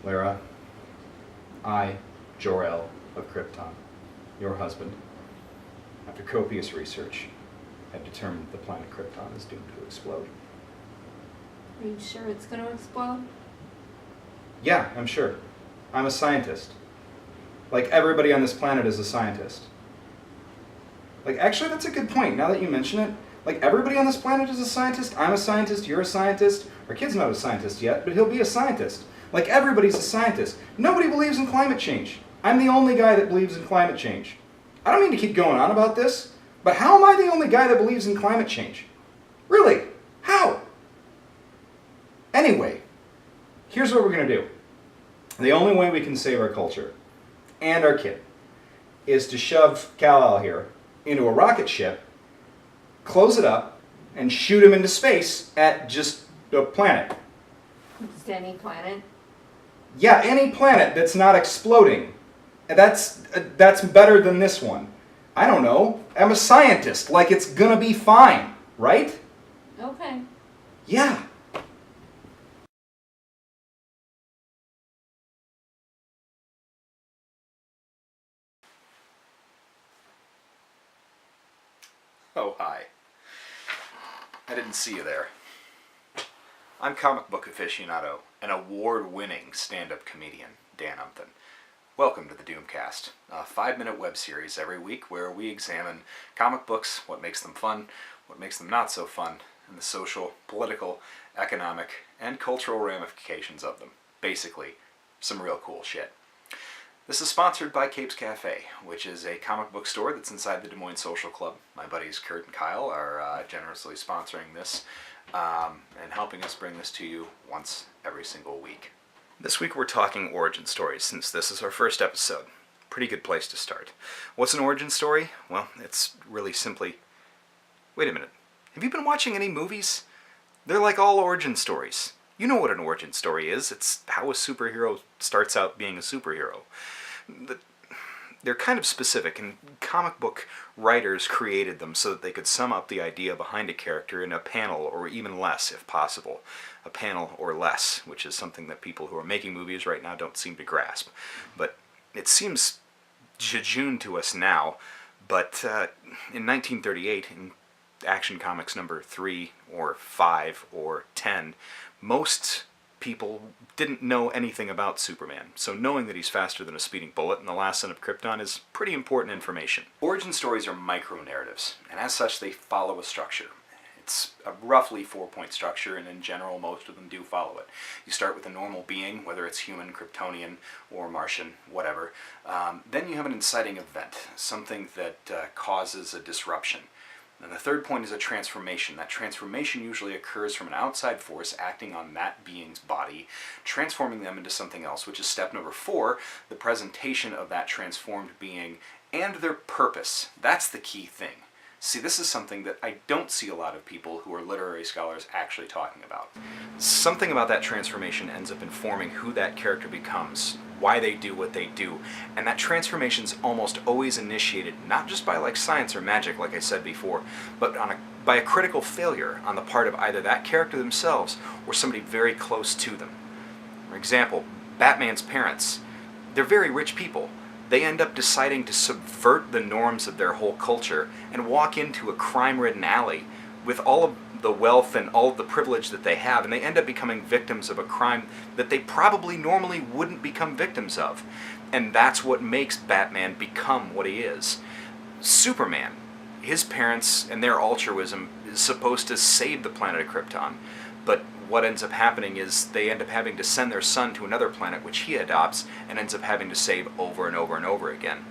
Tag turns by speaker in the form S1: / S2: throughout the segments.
S1: Lara, I, Jor-El of Krypton, your husband, after copious research, have determined the planet Krypton is doomed to explode.
S2: Are you sure it's going to explode?
S1: Yeah, I'm sure. I'm a scientist. Like, everybody on this planet is a scientist. Like, actually, that's a good point, now that you mention it. Like, everybody on this planet is a scientist. I'm a scientist, you're a scientist. Our kid's not a scientist yet, but he'll be a scientist. Like, everybody's a scientist. Nobody believes in climate change. I'm the only guy that believes in climate change. I don't mean to keep going on about this, but how am I the only guy that believes in climate change? Really? How? Anyway, here's what we're going to do. The only way we can save our culture and our kid is to shove Kal-El here into a rocket ship, close it up, and shoot him into space at just a planet.
S2: Just any planet?
S1: Yeah, any planet that's not exploding. That's better than this one. I don't know. I'm a scientist. Like, it's gonna be fine, right?
S2: Okay.
S1: Yeah. Oh, hi. I didn't see you there. I'm comic book aficionado and award-winning stand-up comedian, Dan Umpton. Welcome to the Doomcast, a 5-minute web series every week where we examine comic books, what makes them fun, what makes them not so fun, and the social, political, economic, and cultural ramifications of them. Basically, some real cool shit. This is sponsored by Capes Cafe, which is a comic book store that's inside the Des Moines Social Club. My buddies Kurt and Kyle are generously sponsoring this and helping us bring this to you once every single week. This week we're talking origin stories, since this is our first episode. Pretty good place to start. What's an origin story? Well, it's really simply... Wait a minute. Have you been watching any movies? They're like all origin stories. You know what an origin story is. It's how a superhero starts out being a superhero. They're kind of specific, and comic book writers created them so that they could sum up the idea behind a character in a panel, or even less, if possible. A panel or less, which is something that people who are making movies right now don't seem to grasp. But it seems jejune to us now, but in 1938, in Action Comics number 3, or 5, or 10, most people didn't know anything about Superman, so knowing that he's faster than a speeding bullet and the last son of Krypton is pretty important information. Origin stories are micro-narratives, and as such they follow a structure. It's a roughly 4-point structure, and in general most of them do follow it. You start with a normal being, whether it's human, Kryptonian, or Martian, whatever. Then you have an inciting event, something that causes a disruption. And the third point is a transformation. That transformation usually occurs from an outside force acting on that being's body, transforming them into something else, which is step number 4, the presentation of that transformed being and their purpose. That's the key thing. See, this is something that I don't see a lot of people who are literary scholars actually talking about. Something about that transformation ends up informing who that character becomes, why they do what they do, and that transformation's almost always initiated not just by like science or magic, like I said before, but by a critical failure on the part of either that character themselves or somebody very close to them. For example, Batman's parents. They're very rich people. They end up deciding to subvert the norms of their whole culture and walk into a crime-ridden alley with all of the wealth and all of the privilege that they have, and they end up becoming victims of a crime that they probably normally wouldn't become victims of. And that's what makes Batman become what he is. Superman, his parents and their altruism is supposed to save the planet of Krypton, but what ends up happening is they end up having to send their son to another planet which he adopts and ends up having to save over and over and over again.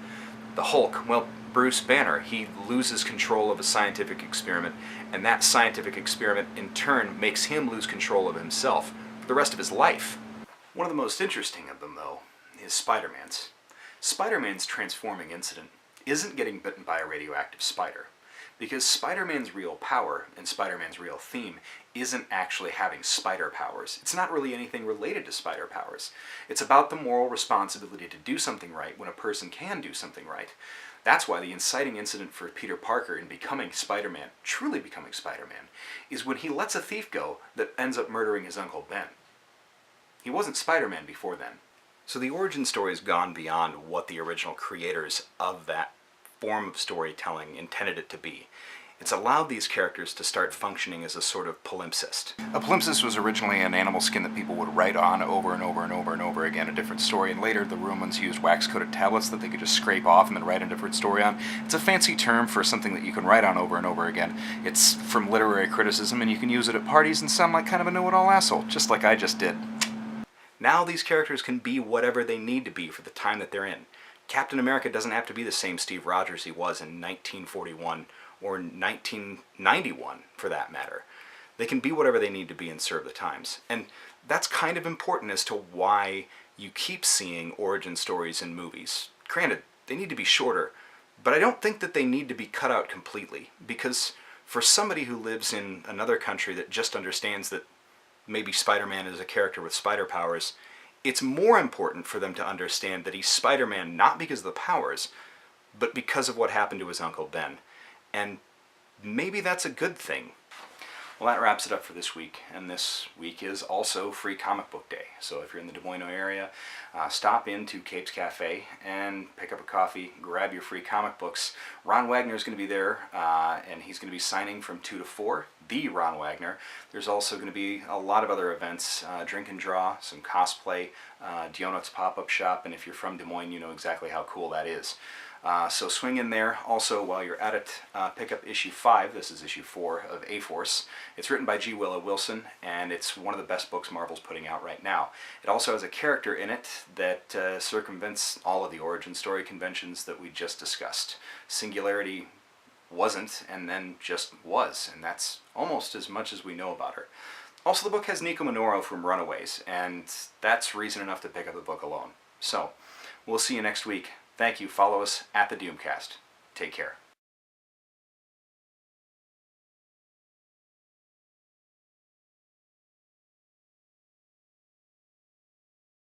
S1: The Hulk, well, Bruce Banner, he loses control of a scientific experiment, and that scientific experiment in turn makes him lose control of himself for the rest of his life. One of the most interesting of them, though, is Spider-Man's. Spider-Man's transforming incident isn't getting bitten by a radioactive spider, because Spider-Man's real power and Spider-Man's real theme isn't actually having spider powers. It's not really anything related to spider powers. It's about the moral responsibility to do something right when a person can do something right. That's why the inciting incident for Peter Parker in becoming Spider-Man, truly becoming Spider-Man, is when he lets a thief go that ends up murdering his Uncle Ben. He wasn't Spider-Man before then. So the origin story has gone beyond what the original creators of that form of storytelling intended it to be. It's allowed these characters to start functioning as a sort of palimpsest. A palimpsest was originally an animal skin that people would write on over and over and over and over again a different story, and later the Romans used wax-coated tablets that they could just scrape off and then write a different story on. It's a fancy term for something that you can write on over and over again. It's from literary criticism, and you can use it at parties and sound like kind of a know-it-all asshole, just like I just did. Now these characters can be whatever they need to be for the time that they're in. Captain America doesn't have to be the same Steve Rogers he was in 1941 or 1991, for that matter. They can be whatever they need to be and serve the times. And that's kind of important as to why you keep seeing origin stories in movies. Granted, they need to be shorter, but I don't think that they need to be cut out completely, because for somebody who lives in another country that just understands that maybe Spider-Man is a character with spider powers, it's more important for them to understand that he's Spider-Man not because of the powers, but because of what happened to his Uncle Ben. And maybe that's a good thing. Well, that wraps it up for this week, and this week is also Free Comic Book Day. So if you're in the Des Moines area, stop into Capes Cafe and pick up a coffee, grab your free comic books. Ron Wagner is going to be there, and he's going to be signing from 2 to 4, the Ron Wagner. There's also going to be a lot of other events, drink and draw, some cosplay, Dionut's pop-up shop, and if you're from Des Moines, you know exactly how cool that is. So swing in there. Also, while you're at it, pick up issue 5. This is issue 4 of A-Force. It's written by G. Willow Wilson, and it's one of the best books Marvel's putting out right now. It also has a character in it that circumvents all of the origin story conventions that we just discussed. Singularity wasn't, and then just was, and that's almost as much as we know about her. Also, the book has Nico Minoru from Runaways, and that's reason enough to pick up the book alone. So, we'll see you next week. Thank you. Follow us at the Doomcast. Take care.